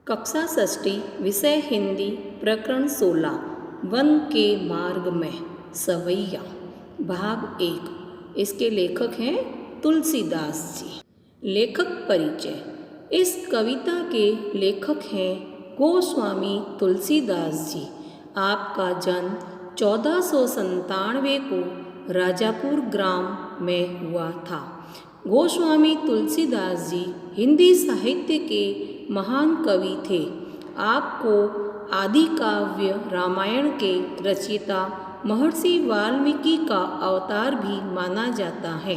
कक्षा षष्ठी विषय हिंदी प्रकरण 16 वन के मार्ग में सवैया भाग 1। इसके लेखक हैं तुलसीदास जी। लेखक परिचय। इस कविता के लेखक हैं गोस्वामी तुलसीदास जी। आपका जन्म 1497 को राजापुर ग्राम में हुआ था। गोस्वामी तुलसीदास जी हिंदी साहित्य के महान कवि थे। आपको आदि काव्य रामायण के रचयिता महर्षि वाल्मीकि का अवतार भी माना जाता है।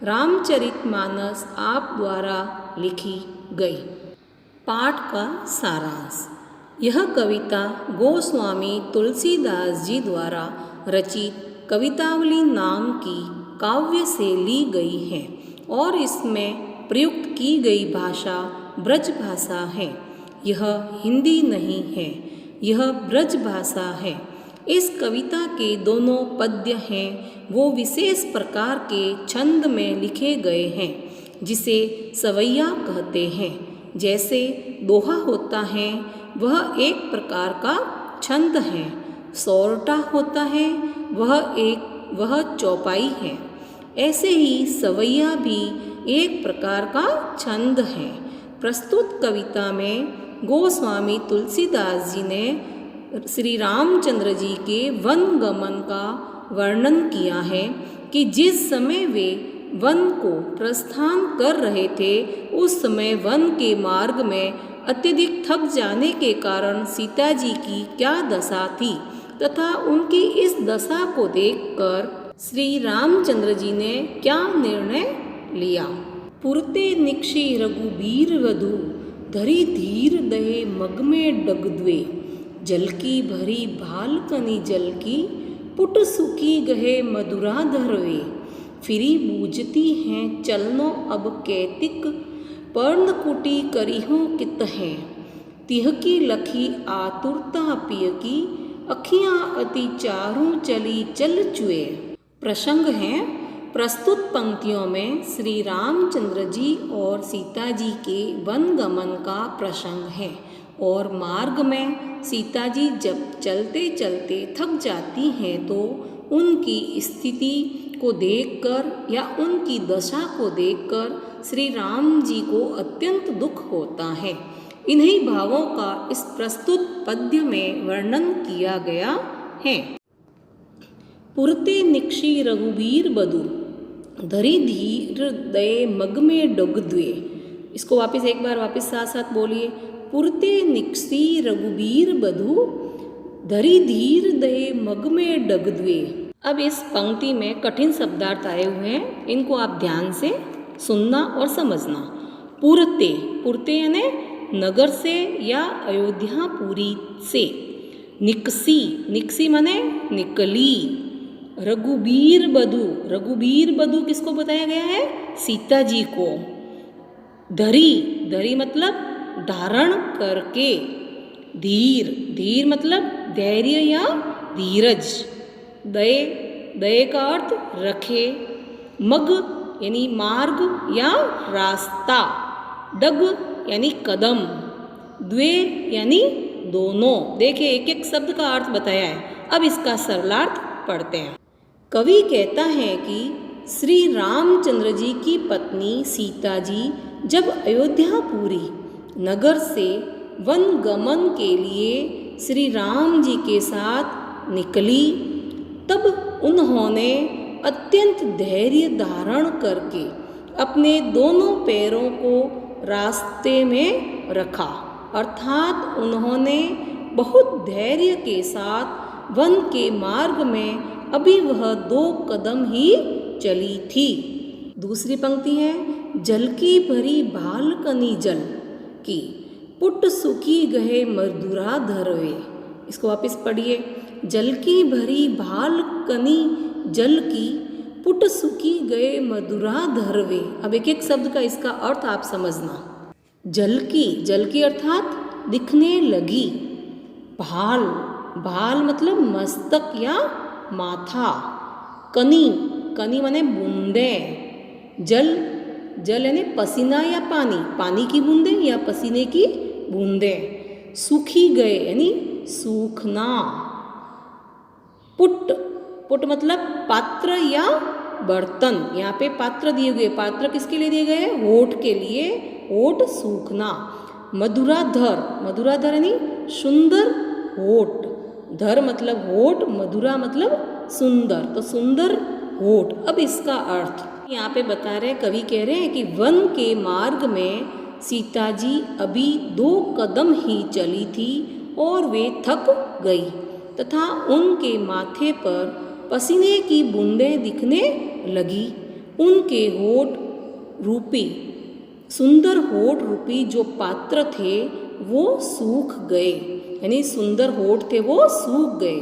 रामचरितमानस आप द्वारा लिखी गई। पाठ का सारांश। यह कविता गोस्वामी तुलसीदास जी द्वारा रचित कवितावली नाम की काव्य से ली गई है और इसमें प्रयुक्त की गई भाषा ब्रज भाषा है। यह हिंदी नहीं है, यह ब्रज भाषा है। इस कविता के दोनों पद्य हैं वो विशेष प्रकार के छंद में लिखे गए हैं जिसे सवैया कहते हैं। जैसे दोहा होता है वह एक प्रकार का छंद है, सौरठा होता है वह चौपाई है। ऐसे ही सवैया भी एक प्रकार का छंद है। प्रस्तुत कविता में गोस्वामी तुलसीदास जी ने श्री रामचंद्र जी के वन गमन का वर्णन किया है कि जिस समय वे वन को प्रस्थान कर रहे थे उस समय वन के मार्ग में अत्यधिक थक जाने के कारण सीता जी की क्या दशा थी तथा उनकी इस दशा को देखकर श्री रामचंद्र जी ने क्या निर्णय लिया। पुरते निक्षी रघुबीर वधु धरी धीर दहे मग में डगद्वे जल की भरी भालकनी जल की पुट सुखी गहे मधुरा धरवे फिरी बूझती हैं चलनो अब कैतिक पर्णकुटी करिहो कित है तिह की लखी आतुरता पिय की अखियाँ अति चारों चली चल चुए। प्रसंग है। प्रस्तुत पंक्तियों में श्री रामचंद्र जी और सीता जी के वन गमन का प्रसंग है और मार्ग में सीता जी जब चलते चलते थक जाती हैं तो उनकी स्थिति को देखकर या उनकी दशा को देखकर श्री राम जी को अत्यंत दुख होता है। इन्हीं भावों का इस प्रस्तुत पद्य में वर्णन किया गया है। पुरते निक्षी रघुबीर बधु धरी धीर दये मग में डगद्वे। इसको एक बार साथ साथ बोलिए। पुरते निक्षी रघुबीर बधु धरी धीर दये मग में डगद्वे। अब इस पंक्ति में कठिन शब्दार्थ आए हुए हैं, इनको आप ध्यान से सुनना और समझना। पुरते, पुरते यानी नगर से या अयोध्यापुरी से। निकसी, निकसी माने निकली। रघुबीर बधु, रघुबीर बधु किसको बताया गया है? सीता जी को। धरी, धरी मतलब धारण करके। धीर, धीर मतलब धैर्य या धीरज। दये, दये का अर्थ रखे। मग यानी मार्ग या रास्ता। डग यानी कदम। द्वे यानी दोनों। देखिए एक एक शब्द का अर्थ बताया है। अब इसका सरलार्थ पढ़ते हैं। कवि कहता है कि श्री रामचंद्र जी की पत्नी सीता जी जब अयोध्यापुरी नगर से वन गमन के लिए श्री राम जी के साथ निकली तब उन्होंने अत्यंत धैर्य धारण करके अपने दोनों पैरों को रास्ते में रखा, अर्थात उन्होंने बहुत धैर्य के साथ वन के मार्ग में अभी वह 2 कदम ही चली थी। दूसरी पंक्ति है। जल की भरी भालकनी जल की पुट सुखी गहे मधुरा धरवे। इसको वापस पढ़िए। जल की भरी भालकनी जल की पुट सुखी गए मधुरा धरवे। अब एक एक शब्द का इसका अर्थ आप समझना। जल की, जल की अर्थात दिखने लगी। भाल, भाल मतलब मस्तक या माथा। कनी, कनी माने बूंदे। जल, जल यानी पसीना या पानी, पानी की बूंदे या पसीने की बूंदें सूखी गए यानी सूखना। पुट, पुट मतलब पात्र या बर्तन। यहाँ पे पात्र दिए हुए, पात्र किसके लिए दिए गए? होठ के लिए, होठ सूखना। मधुराधर, मधुराधर यानी सुंदर होठ। धर मतलब होठ, मधुरा मतलब सुंदर, तो सुंदर होठ। अब इसका अर्थ यहाँ पे बता रहे, कवि कह रहे हैं कि वन के मार्ग में सीता जी अभी 2 कदम ही चली थी और वे थक गई तथा उनके माथे पर पसीने की बूंदें दिखने लगी। उनके होठ रूपी, सुंदर होठ रूपी जो पात्र थे वो सूख गए, यानी सुंदर होठ थे वो सूख गए।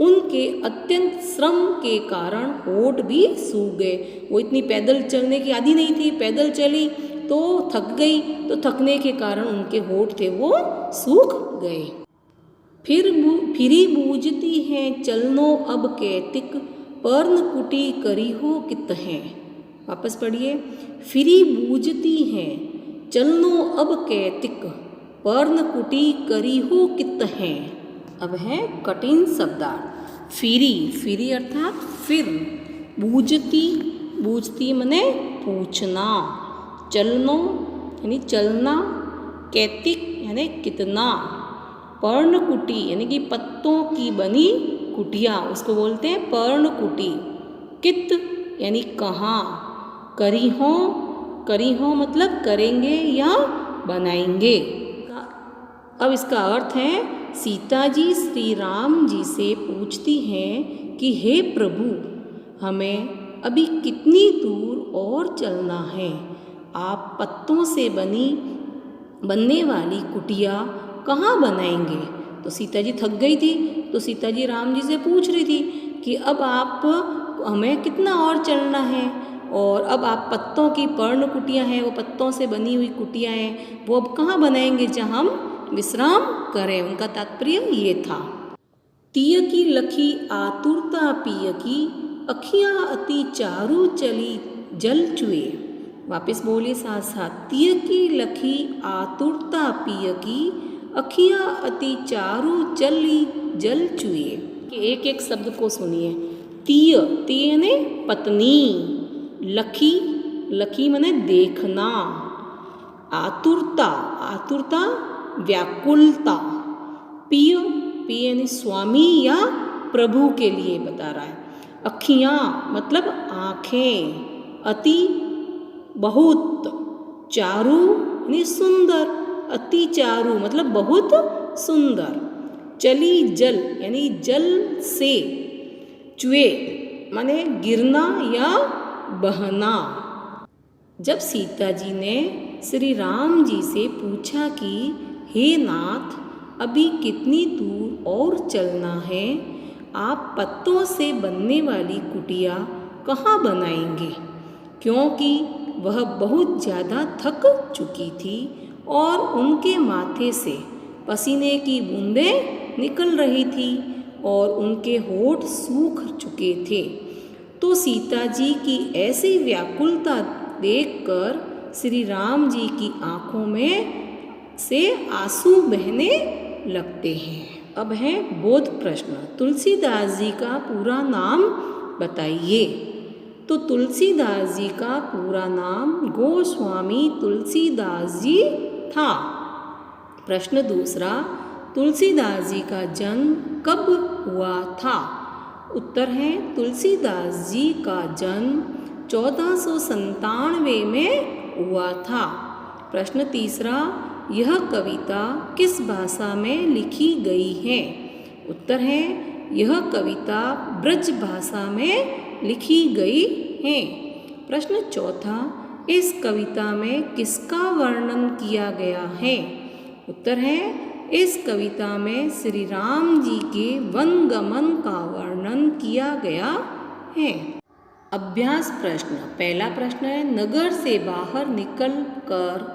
उनके अत्यंत श्रम के कारण होठ भी सूख गए। वो इतनी पैदल चलने की आदी नहीं थी, पैदल चली तो थक गई, तो थकने के कारण उनके होठ थे वो सूख गए। फिरी बूझती हैं चलनो अब कैतिक, पर्णकुटी करी हो कित हैं। वापस पढ़िए। फिरी बूझती हैं चलनो अब कैतिक, पर्णकुटी करी हो कित हैं। अब है कठिन शब्दार्थ। फिरी, फिरी अर्थात फिर, बूझती, बूझती मने पूछना, चलनो यानी चलना, कैतिक यानी कितना, पर्णकुटी यानी कि पत्तों की बनी कुटिया, उसको बोलते हैं पर्णकुटी। कित यानी कहाँ, करी हो मतलब करेंगे या बनाएंगे। अब इसका अर्थ है सीता जी श्री राम जी से पूछती हैं कि हे प्रभु, हमें अभी कितनी दूर और चलना है? आप पत्तों से बनने वाली कुटिया कहाँ बनाएंगे? तो सीता जी थक गई थी, तो सीता जी राम जी से पूछ रही थी कि अब आप हमें कितना और चलना है, और अब आप पत्तों की पर्ण कुटियाँ हैं, वो पत्तों से बनी हुई कुटियाँ हैं, वो अब कहाँ बनाएंगे जहाँ हम विश्राम करें। उनका तात्पर्य ये था। तीय की लखी आतुरता पिय की, अखियाँ अति चारू चली जल चुए। वापस बोलिए साथ साथ। तीय की लखी आतुरता पिय की, अखियाँ अति चारू चली जल चुए। एक एक शब्द को सुनिए। तीय, तीय ने पत्नी, लखी, लखी मने देखना, आतुरता, आतुरता व्याकुलता, पिय, पिय यानी स्वामी या प्रभु के लिए बता रहा है। अखियाँ मतलब आँखें, अति बहुत, चारू यानी सुंदर, अति चारू मतलब बहुत सुंदर, चली जल यानी जल से, चुए माने गिरना या बहना। जब सीता जी ने श्री राम जी से पूछा कि हे नाथ, अभी कितनी दूर और चलना है? आप पत्तों से बनने वाली कुटिया कहाँ बनाएंगे? क्योंकि वह बहुत ज़्यादा थक चुकी थी और उनके माथे से पसीने की बूंदें निकल रही थी और उनके होठ सूख चुके थे। तो सीता जी की ऐसी व्याकुलता देखकर श्री राम जी की आँखों में से आंसू बहने लगते हैं। अब है बोध प्रश्न। तुलसीदास जी का पूरा नाम बताइए। तो तुलसीदास जी का पूरा नाम गोस्वामी तुलसीदास जी था। प्रश्न दूसरा, तुलसीदास जी का जन्म कब हुआ था? उत्तर है तुलसीदास जी का जन्म 1497 में हुआ था। प्रश्न तीसरा, यह कविता किस भाषा में लिखी गई है? उत्तर है यह कविता ब्रज भाषा में लिखी गई है। प्रश्न चौथा, इस कविता में किसका वर्णन किया गया है? उत्तर है इस कविता में श्री राम जी के वनगमन का वर्णन किया गया है। अभ्यास प्रश्न। पहला प्रश्न है, नगर से बाहर निकलकर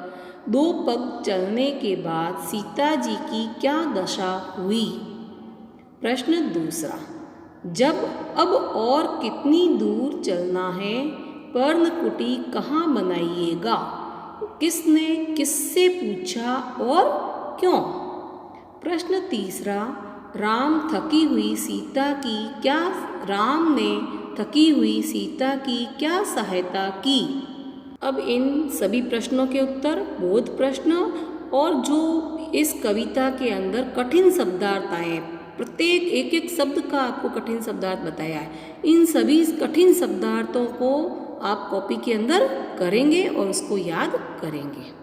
2 पग चलने के बाद सीता जी की क्या दशा हुई? प्रश्न दूसरा, जब अब और कितनी दूर चलना है? पर्णकुटी कहाँ बनाइएगा? किसने किससे पूछा और क्यों? प्रश्न तीसरा, राम ने थकी हुई सीता की क्या सहायता की? अब इन सभी प्रश्नों के उत्तर बोध प्रश्न और जो इस कविता के अंदर कठिन शब्दार्थ आए, प्रत्येक एक एक शब्द का आपको कठिन शब्दार्थ बताया है, इन सभी कठिन शब्दार्थों को आप कॉपी के अंदर करेंगे और उसको याद करेंगे।